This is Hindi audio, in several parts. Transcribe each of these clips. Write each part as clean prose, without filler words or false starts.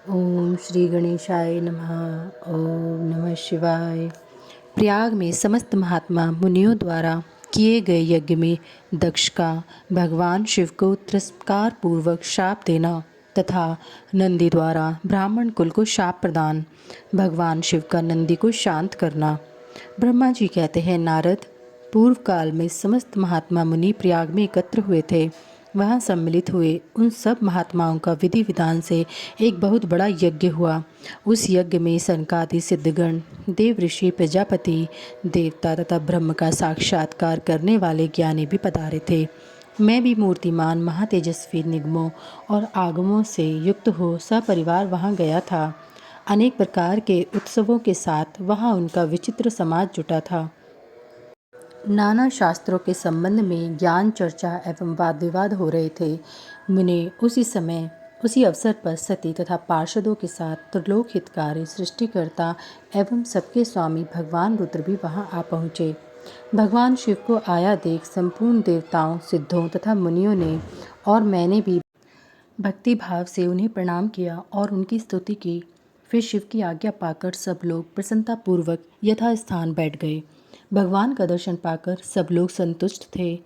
ओम श्री गणेशाय नमः। ओम नमः शिवाय। प्रयाग में समस्त महात्मा मुनियों द्वारा किए गए यज्ञ में दक्ष का भगवान शिव को तिरस्कार पूर्वक शाप देना तथा नंदी द्वारा ब्राह्मण कुल को शाप प्रदान, भगवान शिव का नंदी को शांत करना। ब्रह्मा जी कहते हैं, नारद, पूर्व काल में समस्त महात्मा मुनि प्रयाग में एकत्र हुए थे। वहाँ सम्मिलित हुए उन सब महात्माओं का विधि विधान से एक बहुत बड़ा यज्ञ हुआ। उस यज्ञ में सनकादि सिद्धगण, देव ऋषि, प्रजापति, देवता तथा ब्रह्म का साक्षात्कार करने वाले ज्ञानी भी पधारे थे। मैं भी मूर्तिमान महातेजस्वी निगमों और आगमों से युक्त हो सपरिवार वहाँ गया था। अनेक प्रकार के उत्सवों के साथ वहाँ उनका विचित्र समाज जुटा था। नाना शास्त्रों के संबंध में ज्ञान चर्चा एवं वाद विवाद हो रहे थे। मुने उसी समय उसी अवसर पर सती तथा पार्षदों के साथ त्रिलोक हितकारी सृष्टिकर्ता एवं सबके स्वामी भगवान रुद्र भी वहां आ पहुँचे। भगवान शिव को आया देख संपूर्ण देवताओं, सिद्धों तथा मुनियों ने और मैंने भी भक्ति भाव से उन्हें प्रणाम किया और उनकी स्तुति की। फिर शिव की आज्ञा पाकर सब लोग प्रसन्नतापूर्वक यथास्थान बैठ गए। भगवान का दर्शन पाकर सब लोग संतुष्ट थे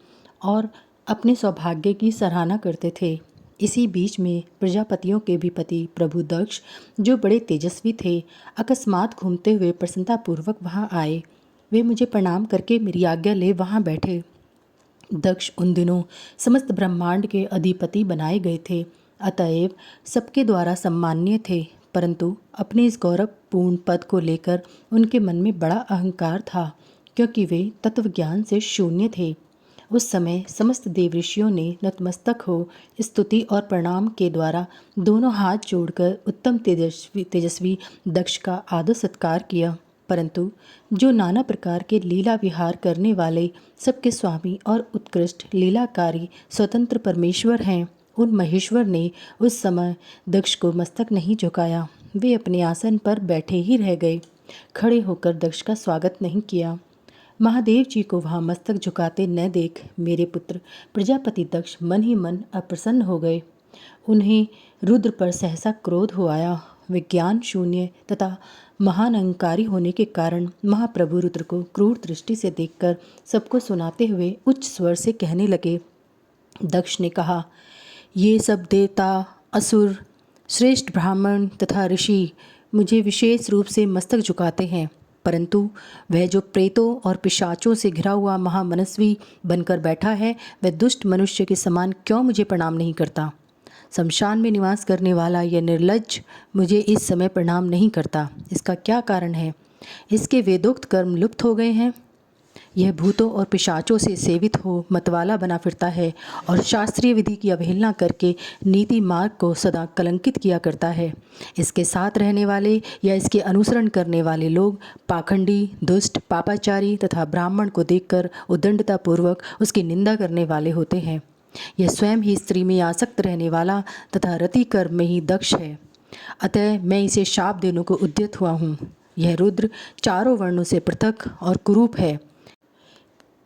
और अपने सौभाग्य की सराहना करते थे। इसी बीच में प्रजापतियों के भी पति प्रभु दक्ष, जो बड़े तेजस्वी थे, अकस्मात घूमते हुए प्रसन्नतापूर्वक वहाँ आए। वे मुझे प्रणाम करके मेरी आज्ञा ले वहाँ बैठे। दक्ष उन दिनों समस्त ब्रह्मांड के अधिपति बनाए गए थे, अतएव सबके द्वारा सम्मान्य थे, परंतु अपने इस गौरवपूर्ण पद को लेकर उनके मन में बड़ा अहंकार था, क्योंकि वे तत्वज्ञान से शून्य थे। उस समय समस्त देव ऋषियों ने नतमस्तक हो स्तुति और प्रणाम के द्वारा दोनों हाथ जोड़कर उत्तम तेजस्वी दक्ष का आदर सत्कार किया। परंतु जो नाना प्रकार के लीला विहार करने वाले सबके स्वामी और उत्कृष्ट लीलाकारी स्वतंत्र परमेश्वर हैं, उन महेश्वर ने उस समय दक्ष को मस्तक नहीं झुकाया। वे अपने आसन पर बैठे ही रह गए, खड़े होकर दक्ष का स्वागत नहीं किया। महादेव जी को वहाँ मस्तक झुकाते न देख मेरे पुत्र प्रजापति दक्ष मन ही मन अप्रसन्न हो गए। उन्हें रुद्र पर सहसा क्रोध हो आया। विज्ञान शून्य तथा महान अहंकारी होने के कारण महाप्रभु रुद्र को क्रूर दृष्टि से देखकर सबको सुनाते हुए उच्च स्वर से कहने लगे। दक्ष ने कहा, ये सब देवता, असुर, श्रेष्ठ ब्राह्मण तथा ऋषि मुझे विशेष रूप से मस्तक झुकाते हैं, परंतु वह जो प्रेतों और पिशाचों से घिरा हुआ महामनस्वी बनकर बैठा है, वह दुष्ट मनुष्य के समान क्यों मुझे प्रणाम नहीं करता। शमशान में निवास करने वाला यह निर्लज्ज मुझे इस समय प्रणाम नहीं करता। इसका क्या कारण है? इसके वेदोक्त कर्म लुप्त हो गए हैं। यह भूतों और पिशाचों से सेवित हो मतवाला बना फिरता है और शास्त्रीय विधि की अवहेलना करके नीति मार्ग को सदा कलंकित किया करता है। इसके साथ रहने वाले या इसके अनुसरण करने वाले लोग पाखंडी, दुष्ट, पापाचारी तथा ब्राह्मण को देखकर उद्दंडतापूर्वक उसकी निंदा करने वाले होते हैं। यह स्वयं ही स्त्री में आसक्त रहने वाला तथा रति कर्म में ही दक्ष है, अतः मैं इसे शाप देने को उद्यत हुआ हूँ। यह रुद्र चारों वर्णों से पृथक और कुरूप है,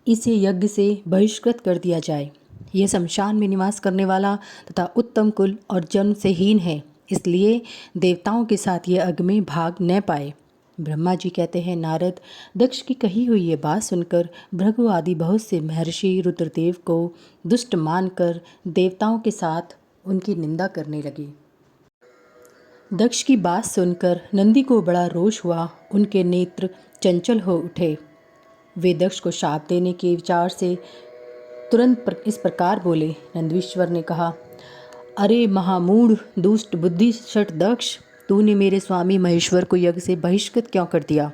इसे यज्ञ से बहिष्कृत कर दिया जाए। यह शमशान में निवास करने वाला तथा उत्तम कुल और जन्म से हीन है, इसलिए देवताओं के साथ यह यज्ञ में भाग न पाए। ब्रह्मा जी कहते हैं, नारद, दक्ष की कही हुई ये बात सुनकर भृगु आदि बहुत से महर्षि रुद्रदेव को दुष्ट मानकर देवताओं के साथ उनकी निंदा करने लगे। दक्ष की बात सुनकर नंदी को बड़ा रोष हुआ, उनके नेत्र चंचल हो उठे। वे दक्ष को शाप देने के विचार से तुरंत इस प्रकार बोले। नंदीश्वर ने कहा, अरे महामूढ़, दुष्ट बुद्धि शठ दक्ष, तूने मेरे स्वामी महेश्वर को यज्ञ से बहिष्कृत क्यों कर दिया?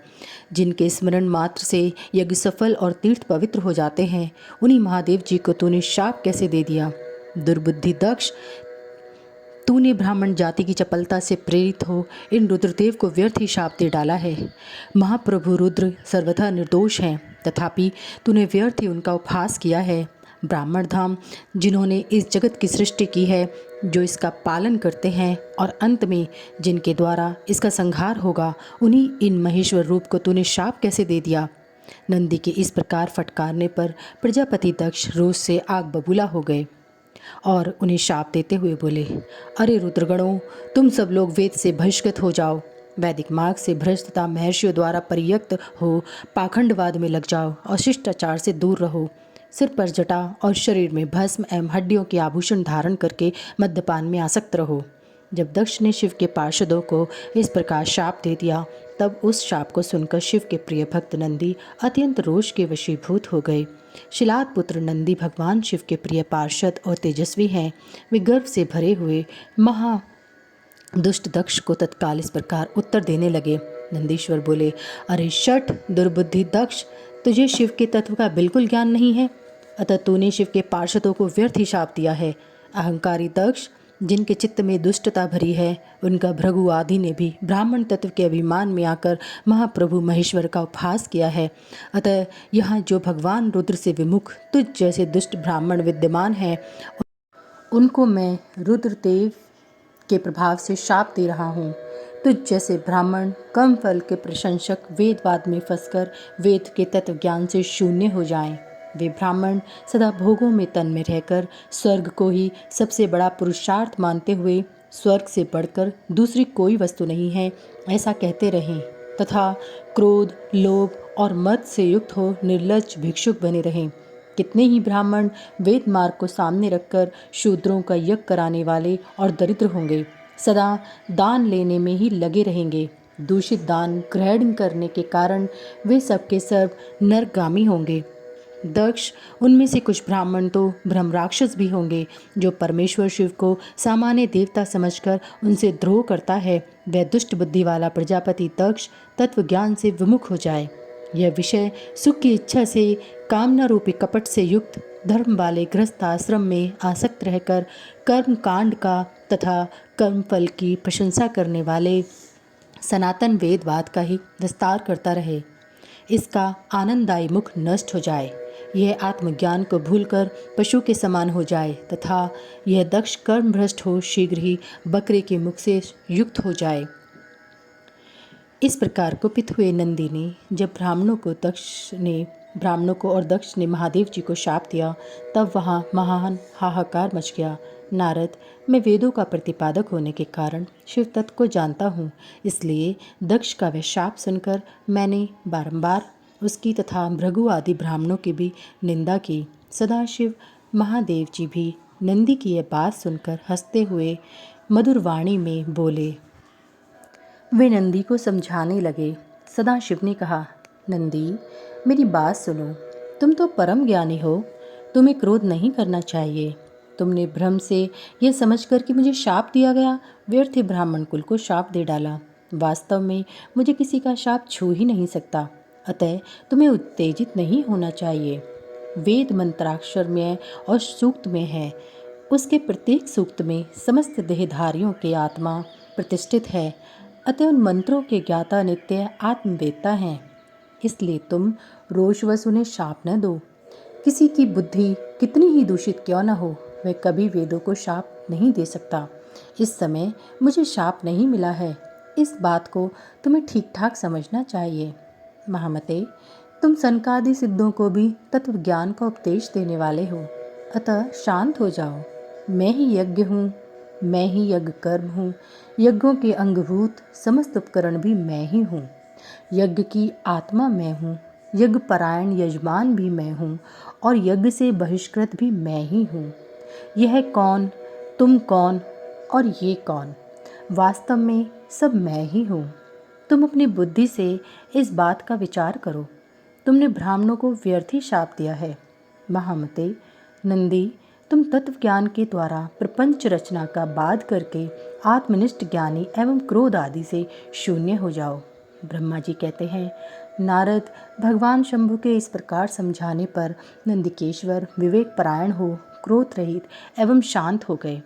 जिनके स्मरण मात्र से यज्ञ सफल और तीर्थ पवित्र हो जाते हैं, उन्हीं महादेव जी को तूने शाप कैसे दे दिया? दुर्बुद्धि दक्ष, तूने ब्राह्मण जाति की चपलता से प्रेरित हो इन रुद्रदेव को व्यर्थ ही शाप दे डाला है। महाप्रभु रुद्र सर्वथा निर्दोष हैं, तथापि तूने व्यर्थ ही उनका उपहास किया है। ब्राह्मण धाम, जिन्होंने इस जगत की सृष्टि की है, जो इसका पालन करते हैं और अंत में जिनके द्वारा इसका संहार होगा, उन्हीं इन महेश्वर रूप को तूने शाप कैसे दे दिया? नंदी के इस प्रकार फटकारने पर प्रजापति दक्ष रोष से आग बबूला हो गए। और उन्हें शाप देते हुए बोले, अरे रुद्रगणों, तुम सब लोग वेद से बहिष्कृत हो जाओ, वैदिक मार्ग से भ्रष्ट तथा महर्षियों द्वारा परित्यक्त हो पाखंडवाद में लग जाओ और शिष्टाचार से दूर रहो। सिर पर जटा और शरीर में भस्म एवं हड्डियों के आभूषण धारण करके मद्यपान में आसक्त रहो। जब दक्ष ने शिव के पार्षदों को इस प्रकार शाप दे दिया, तब उस शाप को सुनकर शिव के प्रिय भक्त नंदी अत्यंत रोष के वशीभूत हो गए। शिलाद पुत्र नंदी भगवान शिव के प्रिय पार्षद और तेजस्वी हैं। वे गर्व से भरे हुए महा दुष्ट दक्ष को तत्काल इस प्रकार उत्तर देने लगे। नंदीश्वर बोले, अरे शठ दुर्बुद्धि दक्ष, तुझे शिव के तत्व का बिल्कुल ज्ञान नहीं है, अतः तूने शिव के पार्षदों को व्यर्थ ही शाप दिया है। अहंकारी दक्ष, जिनके चित्त में दुष्टता भरी है, उनका भृगु आदि ने भी ब्राह्मण तत्व के अभिमान में आकर महाप्रभु महेश्वर का उपहास किया है। अतः यहाँ जो भगवान रुद्र से विमुख तुझ जैसे दुष्ट ब्राह्मण विद्यमान हैं, उनको मैं रुद्रदेव के प्रभाव से शाप दे रहा हूँ। तुझ जैसे ब्राह्मण कम फल के प्रशंसक वेदवाद में फंसकर वेद के तत्व ज्ञान से शून्य हो जाएं। वे ब्राह्मण सदा भोगों में तन में रहकर स्वर्ग को ही सबसे बड़ा पुरुषार्थ मानते हुए स्वर्ग से बढ़कर दूसरी कोई वस्तु नहीं है ऐसा कहते रहें तथा क्रोध, लोभ और मद से युक्त हो निर्लज्ज भिक्षुक बने रहें। कितने ही ब्राह्मण वेद मार्ग को सामने रखकर शूद्रों का यज्ञ कराने वाले और दरिद्र होंगे, सदा दान लेने में ही लगे रहेंगे। दूषित दान ग्रहण करने के कारण वे सबके सब नरगामी होंगे। दक्ष, उनमें से कुछ ब्राह्मण तो ब्रह्म राक्षस भी होंगे, जो परमेश्वर शिव को सामान्य देवता समझकर उनसे द्रोह करता है। वह दुष्ट बुद्धि वाला प्रजापति दक्ष तत्व ज्ञान से विमुख हो जाए। यह विषय सुख की इच्छा से कामना रूपी कपट से युक्त धर्म वाले गृहस्थ आश्रम में आसक्त रहकर कर्म कांड का तथा कर्म फल की प्रशंसा करने वाले सनातन वेदवाद का ही विस्तार करता रहे। इसका आनंददायी मुख नष्ट हो जाए, यह आत्मज्ञान को भूलकर पशु के समान हो जाए तथा यह दक्ष कर्म भ्रष्ट हो शीघ्र ही बकरे के मुख से युक्त हो जाए। इस प्रकार कुपित हुए नंदी ने जब ब्राह्मणों को और दक्ष ने महादेव जी को शाप दिया, तब वहाँ महान हाहाकार मच गया। नारद, मैं वेदों का प्रतिपादक होने के कारण शिव तत्व को जानता हूँ, इसलिए दक्ष का वह शाप सुनकर मैंने बारंबार उसकी तथा भृगु आदि ब्राह्मणों की भी निंदा की। सदाशिव महादेव जी भी नंदी की यह बात सुनकर हंसते हुए मधुर वाणी में बोले। वे नंदी को समझाने लगे। सदाशिव ने कहा, नंदी, मेरी बात सुनो, तुम तो परम ज्ञानी हो, तुम्हें क्रोध नहीं करना चाहिए। तुमने भ्रम से यह समझकर कि मुझे शाप दिया गया, व्यर्थ ब्राह्मण कुल को शाप दे डाला। वास्तव में मुझे किसी का शाप छू ही नहीं सकता, अतः तुम्हें उत्तेजित नहीं होना चाहिए। वेद मंत्राक्षर में और सूक्त में है, उसके प्रत्येक सूक्त में समस्त देहधारियों के आत्मा प्रतिष्ठित है, अतः उन मंत्रों के ज्ञाता नित्य आत्मवेत्ता हैं। इसलिए तुम रोषवश उन्हें शाप न दो। किसी की बुद्धि कितनी ही दूषित क्यों न हो, वह कभी वेदों को शाप नहीं दे सकता। इस समय मुझे शाप नहीं मिला है, इस बात को तुम्हें ठीक ठाक समझना चाहिए। महामते, तुम सनकादि सिद्धों को भी तत्व ज्ञान का उपदेश देने वाले हो, अतः शांत हो जाओ। मैं ही यज्ञ हूँ, मैं ही यज्ञ कर्म हूँ, यज्ञों के अंगभूत समस्त उपकरण भी मैं ही हूँ। यज्ञ की आत्मा मैं हूँ, यज्ञ परायण यजमान भी मैं हूँ और यज्ञ से बहिष्कृत भी मैं ही हूँ। यह कौन, तुम कौन और ये कौन, वास्तव में सब मैं ही हूँ। तुम अपनी बुद्धि से इस बात का विचार करो। तुमने ब्राह्मणों को व्यर्थ ही शाप दिया है। महामते, नंदी, तुम तत्व ज्ञान के द्वारा प्रपंच रचना का बाध करके आत्मनिष्ठ ज्ञानी एवं क्रोध आदि से शून्य हो जाओ। ब्रह्मा जी कहते हैं, नारद, भगवान शंभु के इस प्रकार समझाने पर नंदिकेश्वर विवेक परायण हो क्रोध रहित एवं शांत हो गए।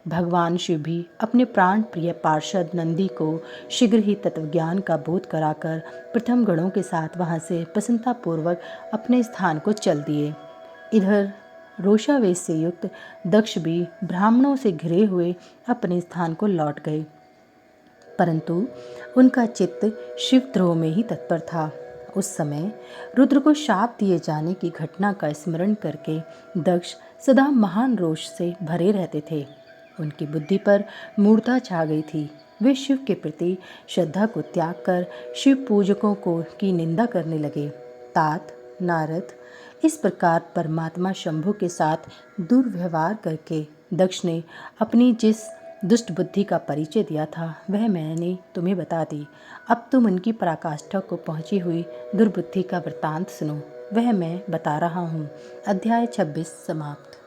भगवान शिव भी अपने प्राण प्रिय पार्षद नंदी को शीघ्र ही तत्वज्ञान का बोध कराकर प्रथम गणों के साथ वहाँ से प्रसन्नतापूर्वक अपने स्थान को चल दिए। इधर रोषावेश से युक्त दक्ष भी ब्राह्मणों से घिरे हुए अपने स्थान को लौट गए, परंतु उनका चित्त शिवद्रोह में ही तत्पर था उस समय रुद्र को शाप दिए जाने की घटना का स्मरण करके दक्ष सदा महान रोष से भरे रहते थे। उनकी बुद्धि पर मूढ़ता छा गई थी। वे शिव के प्रति श्रद्धा को त्याग कर शिव पूजकों को की निंदा करने लगे। तात, नारद इस प्रकार परमात्मा शंभु के साथ दुर्व्यवहार करके दक्ष ने अपनी जिस दुष्ट बुद्धि का परिचय दिया था वह मैंने तुम्हें बता दी। अब तुम उनकी पराकाष्ठा को पहुंची हुई दुर्बुद्धि का वृत्तांत सुनो, वह मैं बता रहा हूँ। अध्याय 26 समाप्त।